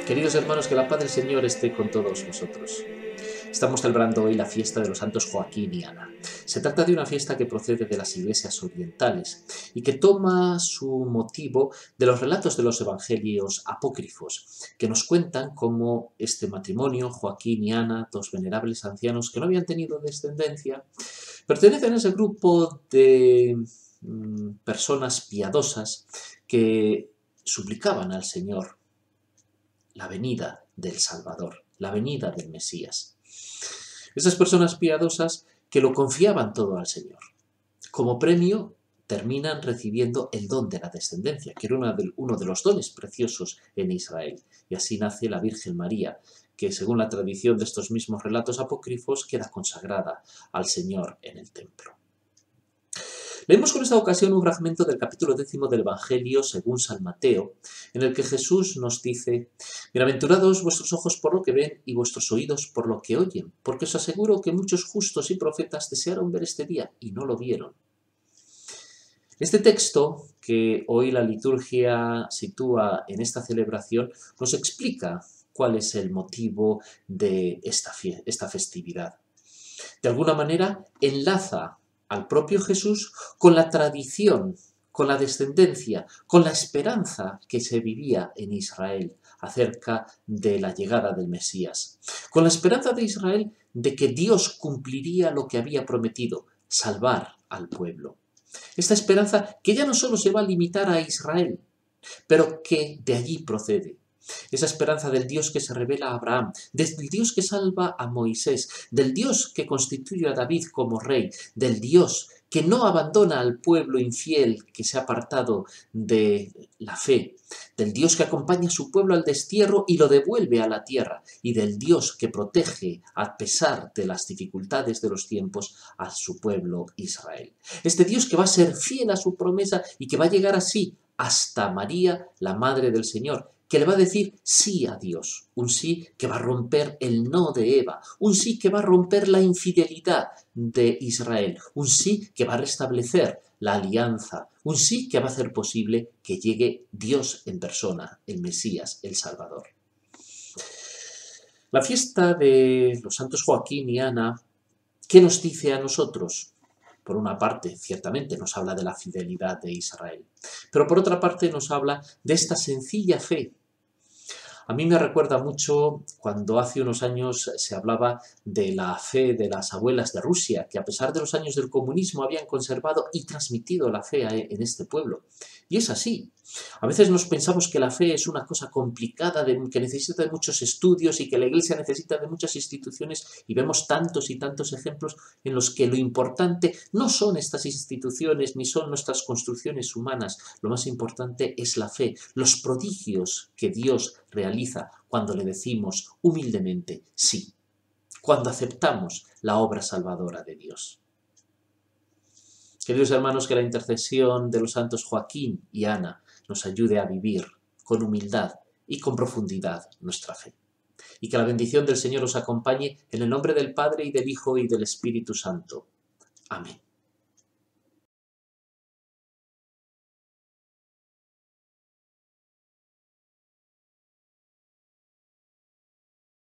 Queridos hermanos, que la paz del Señor esté con todos vosotros. Estamos celebrando hoy la fiesta de los santos Joaquín y Ana. Se trata de una fiesta que procede de las iglesias orientales y que toma su motivo de los relatos de los evangelios apócrifos, que nos cuentan cómo este matrimonio, Joaquín y Ana, dos venerables ancianos que no habían tenido descendencia, pertenecen a ese grupo de personas piadosas que suplicaban al Señor la venida del Salvador, la venida del Mesías. Esas personas piadosas que lo confiaban todo al Señor. Como premio terminan recibiendo el don de la descendencia, que era uno de los dones preciosos en Israel. Y así nace la Virgen María, que según la tradición de estos mismos relatos apócrifos queda consagrada al Señor en el templo. Leemos con esta ocasión un fragmento del capítulo 10 del Evangelio según San Mateo, en el que Jesús nos dice: «Bienaventurados vuestros ojos por lo que ven y vuestros oídos por lo que oyen, porque os aseguro que muchos justos y profetas desearon ver este día y no lo vieron». Este texto, que hoy la liturgia sitúa en esta celebración, nos explica cuál es el motivo de esta festividad. De alguna manera enlaza al propio Jesús con la tradición, con la descendencia, con la esperanza que se vivía en Israel acerca de la llegada del Mesías. Con la esperanza de Israel de que Dios cumpliría lo que había prometido, salvar al pueblo. Esta esperanza que ya no solo se va a limitar a Israel, pero que de allí procede. Esa esperanza del Dios que se revela a Abraham, del Dios que salva a Moisés, del Dios que constituye a David como rey, del Dios que no abandona al pueblo infiel que se ha apartado de la fe, del Dios que acompaña a su pueblo al destierro y lo devuelve a la tierra, y del Dios que protege, a pesar de las dificultades de los tiempos, a su pueblo Israel. Este Dios que va a ser fiel a su promesa y que va a llegar así hasta María, la Madre del Señor, que le va a decir sí a Dios, un sí que va a romper el no de Eva, un sí que va a romper la infidelidad de Israel, un sí que va a restablecer la alianza, un sí que va a hacer posible que llegue Dios en persona, el Mesías, el Salvador. La fiesta de los santos Joaquín y Ana, ¿qué nos dice a nosotros? Por una parte, ciertamente nos habla de la fidelidad de Israel, pero por otra parte nos habla de esta sencilla fe. A mí me recuerda mucho cuando hace unos años se hablaba de la fe de las abuelas de Rusia, que a pesar de los años del comunismo habían conservado y transmitido la fe en este pueblo. Y es así. A veces nos pensamos que la fe es una cosa complicada, que necesita de muchos estudios y que la Iglesia necesita de muchas instituciones, y vemos tantos y tantos ejemplos en los que lo importante no son estas instituciones ni son nuestras construcciones humanas. Lo más importante es la fe, los prodigios que Dios realiza cuando le decimos humildemente sí, cuando aceptamos la obra salvadora de Dios. Queridos hermanos, que la intercesión de los santos Joaquín y Ana nos ayude a vivir con humildad y con profundidad nuestra fe. Y que la bendición del Señor os acompañe en el nombre del Padre y del Hijo y del Espíritu Santo. Amén.